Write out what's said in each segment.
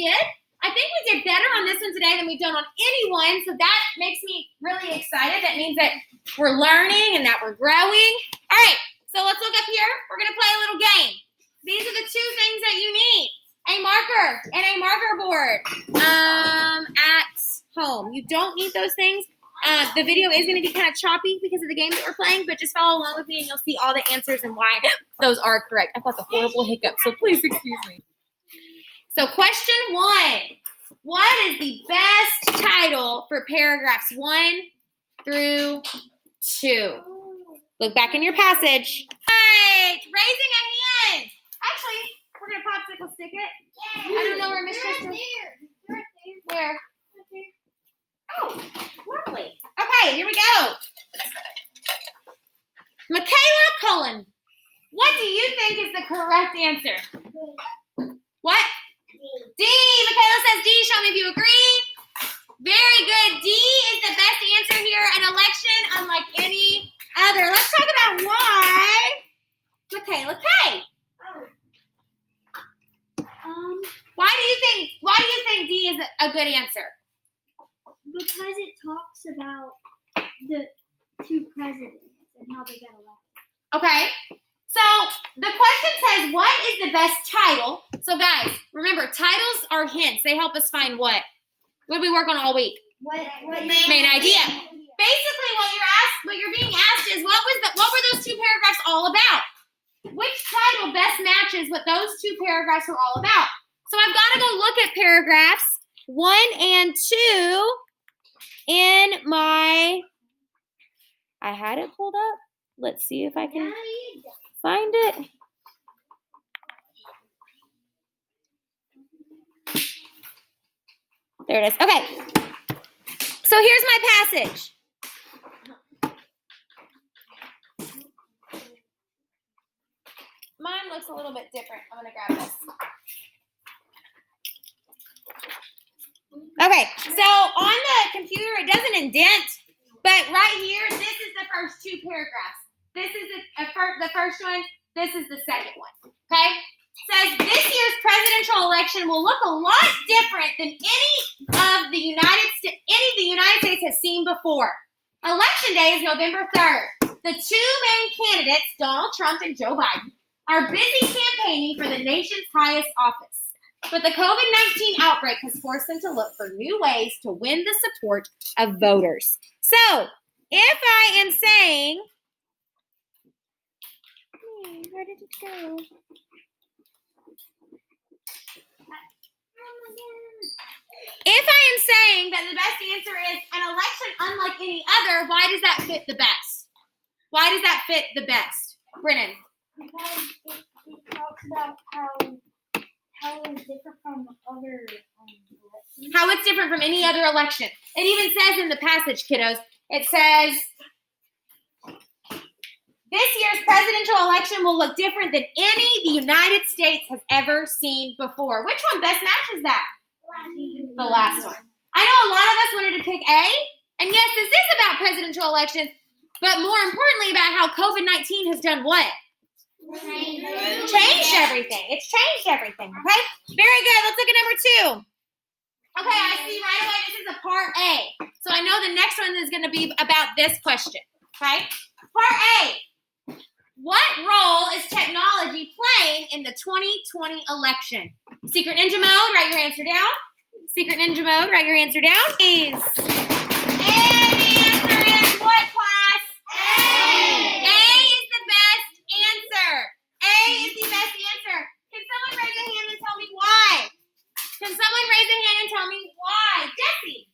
did. I think we did better on this one today than we've done on any one, so that makes me really excited. That means that we're learning and that we're growing. All right, so let's look up here. We're going to play a little game. These are the two things that you need. A marker and a marker board at home. You don't need those things. The video is going to be kind of choppy because of the game that we're playing, but just follow along with me and you'll see all the answers and why those are correct. I've got the horrible hiccup, so please excuse me. So question 1. What is the best title for paragraphs 1 through 2? Look back in your passage. All right, raising a hand. Actually, we're going to popsicle stick it. I don't know where Miss Kristen is. Where? Oh, lovely. Okay, here we go. Michaela Cullen, what do you think is the correct answer? What? D. Michaela says D. Show me if you agree. Very good. D is the best answer here. An election unlike any other. Let's talk about why Michaela K. Why do you think D is a good answer? Because it talks about the two presidents and how they got elected. Okay. So the question says, what is the best title? So guys, remember, titles are hints. They help us find what? What did we work on all week? What Main idea. Basically, what you're being asked is, what were those two paragraphs all about? Which title best matches what those two paragraphs are all about? So I've got to go look at paragraphs 1 and 2 in my. I had it pulled up. Let's see if I can find it. There it is. Okay. So here's my passage. Mine looks a little bit different. I'm going to grab this. Okay. So on the computer, it doesn't indent, but right here, this is the first two paragraphs. This is the first one. This is the second one. Okay? Says this year's presidential election will look a lot different than any of the United States has seen before. Election day is November 3rd. The two main candidates, Donald Trump and Joe Biden, are busy campaigning for the nation's highest office. But the COVID-19 outbreak has forced them to look for new ways to win the support of voters. So, if I am saying, where did it go? If I am saying that the best answer is an election unlike any other, why does that fit the best? Why does that fit the best? Brennan. Because it talks about how it's different from other elections. How it's different from any other election. It even says in the passage, kiddos, it says, this year's presidential election will look different than any the United States has ever seen before. Which one best matches that? The last one. I know a lot of us wanted to pick A, and yes, this is about presidential elections, but more importantly about how COVID-19 has done what? Changed everything. It's changed everything, okay? Very good. Let's look at number 2. Okay, I see right away this is a part A. So I know the next one is going to be about this question, okay? Part A. What role is technology playing in the 2020 election? Secret Ninja mode, write your answer down. Secret Ninja mode, write your answer down, please. And the answer is what, class? A. A is the best answer. A is the best answer. Can someone raise a hand and tell me why? Can someone raise a hand and tell me why? Jessie.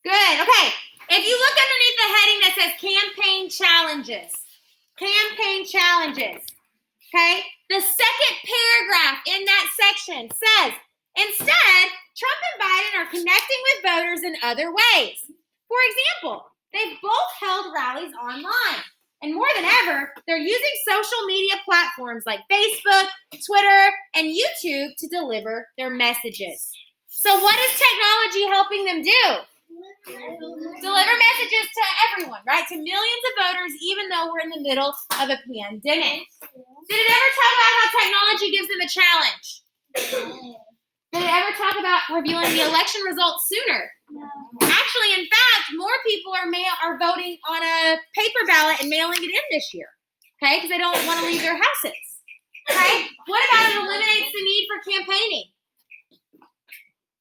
Good. Okay. If you look underneath the heading that says campaign challenges, okay, the second paragraph in that section says, instead, Trump and Biden are connecting with voters in other ways. For example, they've both held rallies online. And more than ever, they're using social media platforms like Facebook, Twitter, and YouTube to deliver their messages. So what is technology helping them do? Deliver messages to everyone, right? To millions of voters, even though we're in the middle of a pandemic. Did it ever talk about how technology gives them a challenge? Did it ever talk about reviewing the election results sooner? Actually, in fact, more people are voting on a paper ballot and mailing it in this year, okay? Because they don't want to leave their houses, okay? What about it eliminates the need for campaigning?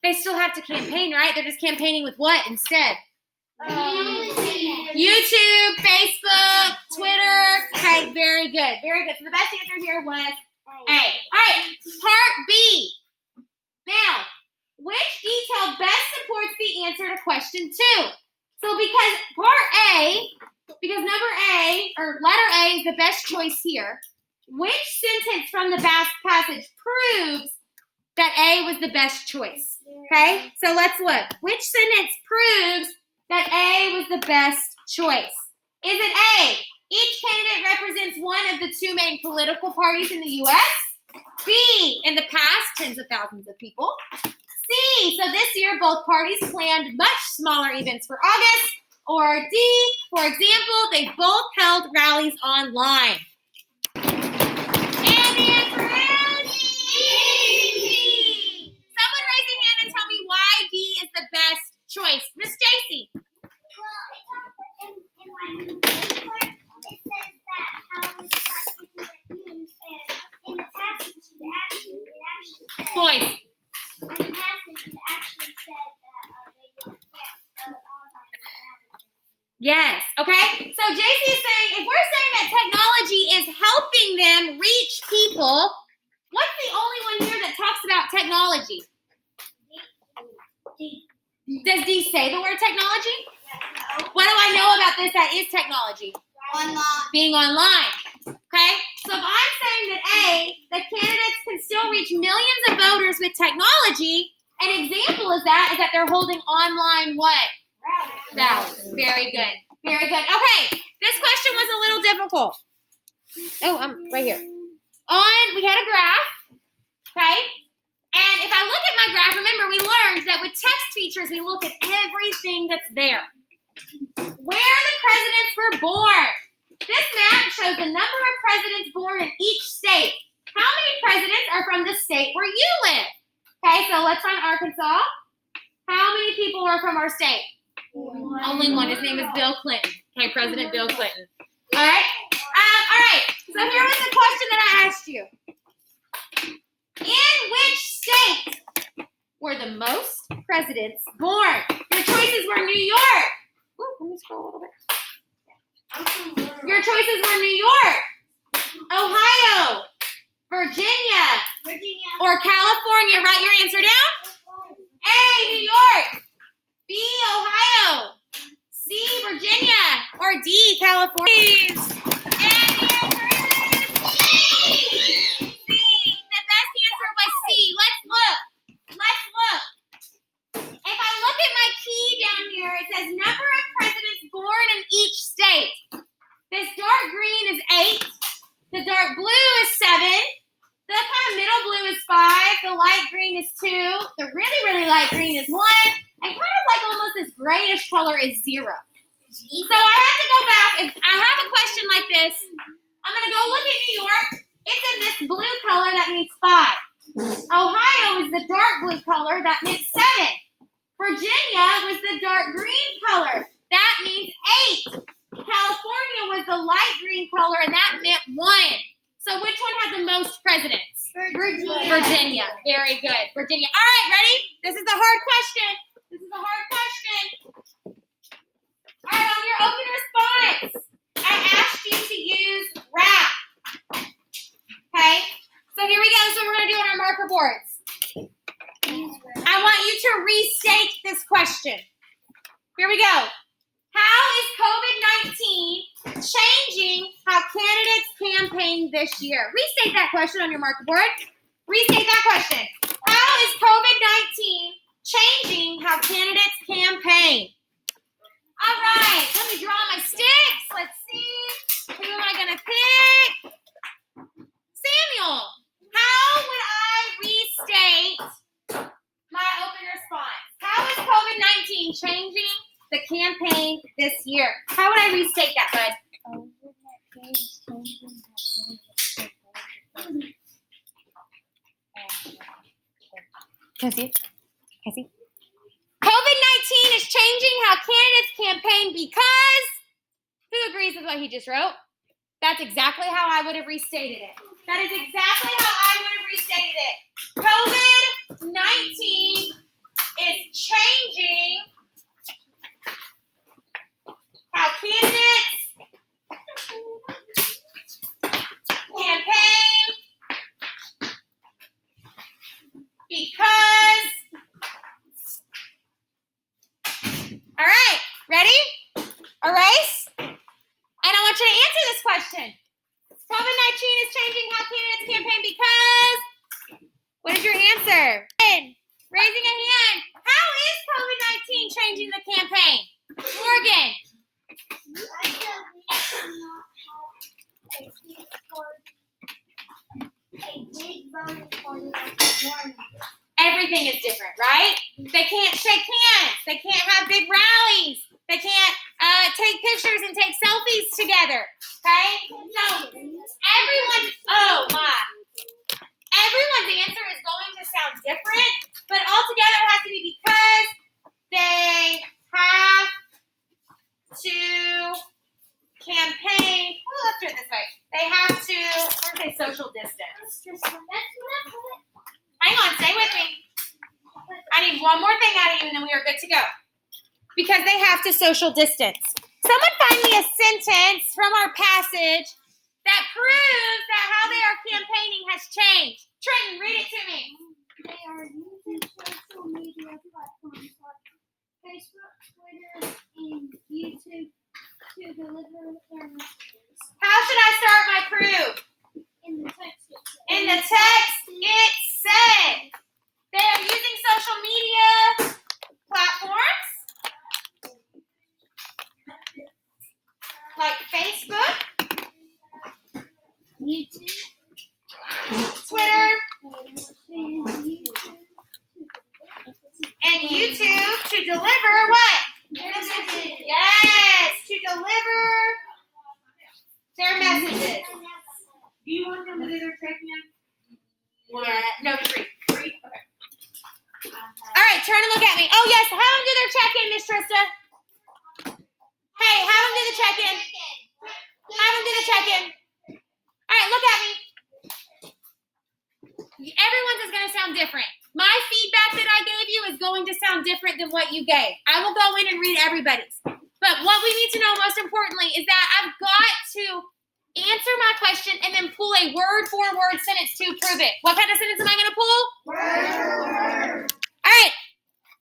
They still have to campaign, right? They're just campaigning with what instead? YouTube, Facebook, Twitter. Okay, very good. Very good. So the best answer here was A. All right, part B. Now, which detail best supports the answer to question 2? So because number A, or letter A is the best choice here, which sentence from the passage proves that A was the best choice? Okay, so let's look. Which sentence proves that A was the best choice? Is it A, each candidate represents one of the 2 main political parties in the U.S.? B, in the past, tens of thousands of people? C, so this year both parties planned much smaller events for August? Or D, for example, they both held rallies online? And the answer is D. Someone raise your hand and tell me why D is the best choice. Miss Stacy. In my paper, it says that how it's like in the passage it actually said Boys. in the passage it actually said that they would get online rally. Yes, okay? So JC is saying, if we're saying that technology is helping them reach people, what's the only one here that talks about technology? Does D say the word technology? What do I know about this that is technology? Online. Being online, okay? So if I'm saying that A, the candidates can still reach millions of voters with technology, an example of that is that they're holding online what? Rallies. Very good. Very good. Okay, this question was a little difficult. Oh, right here. We had a graph, okay? And if I look at my graph, remember we learned that with text features, we look at everything that's there. Where the presidents were born. This map shows the number of presidents born in each state. How many presidents are from the state where you live? Okay, so let's find Arkansas. How many people are from our state? Only one. His name is Bill Clinton. Okay, President Bill Clinton. All right. All right. So here was the question that I asked you. In which state were the most presidents born? Your choices were New York. Ooh, let me scroll a little bit. Your choices were New York, Ohio, Virginia, or California. Write your answer down. A, New York. B, Ohio. C, Virginia. Or D, California. And the answer is C. The best answer was C. Let's look. If I look at my key down here, it says number of presidents born in each state. This dark green is 8. The dark blue is 7. The kind of middle blue is 5. The light green is 2. The really, really light green is 1. And kind of like almost this grayish color is 0. So I have to go back. If I have a question like this, I'm going to go look at New York. It's in this blue color. That means 5. Ohio is the dark blue color. That means 7. Virginia was the dark green color. That means 8. California was the light green color, and that meant 1. So which one had the most presidents? Virginia. Very good. Virginia. All right, ready? This is a hard question. All right, on your open response, I asked you to use rap. Okay? So here we go. So we're going to do it on our marker boards. I want you to restate this question. Here we go. How is COVID-19 changing how candidates campaign this year? Restate that question on your marker board. Restate that question. How is COVID-19 changing how candidates campaign? All right, let me draw my sticks. Let's see. Who am I going to pick? Samuel. How would I restate my open response? How is COVID-19 COVID-19 changing the campaign this year? How would I restate that, bud? Cassie? COVID-19 is changing how candidates campaign because, who agrees with what he just wrote? That's exactly how I would have restated it. That is exactly how I would have restated it. COVID-19 is changing how candidates campaign because. All right, ready? Erase. And I want you to answer this question. COVID-19 is changing how candidates campaign because. What is your answer? Raising a hand. How is COVID-19 changing the campaign? Morgan. I feel we cannot have a big voting party like one. Everything is different, right? They can't shake hands. They can't have big rallies. They can't take pictures and take selfies together, okay? So everyone's answer is going to sound different, but altogether it has to be because they have to campaign. Well, let's do it this way. They have to, let's say, social distance. That's what I put. Hang on, stay with me. I need one more thing out of you, and then we are good to go. Because they have to social distance. Someone find me a sentence from our passage that proves that how they are campaigning has changed. Trenton, read it to me. They are using social media platforms like Facebook, Twitter, and YouTube to deliver their messages. How should I start my proof? In the text, In the text, it said they are using social media platforms like Facebook, YouTube, Twitter, and and YouTube to deliver what? messages. Yes, to deliver their messages. Do you want them to do their check-in? No, three. Okay. All right, turn and look at me. Oh, yes, have them do their check-in, Miss Trista. Hey, have them do the check-in. Have them do the check-in. All right, look at me. Everyone's is going to sound different. My feedback that I gave you is going to sound different than what you gave. I will go in and read everybody's. But what we need to know most importantly is that I've got to answer my question and then pull a word-for-word sentence to prove it. What kind of sentence am I going to pull? Word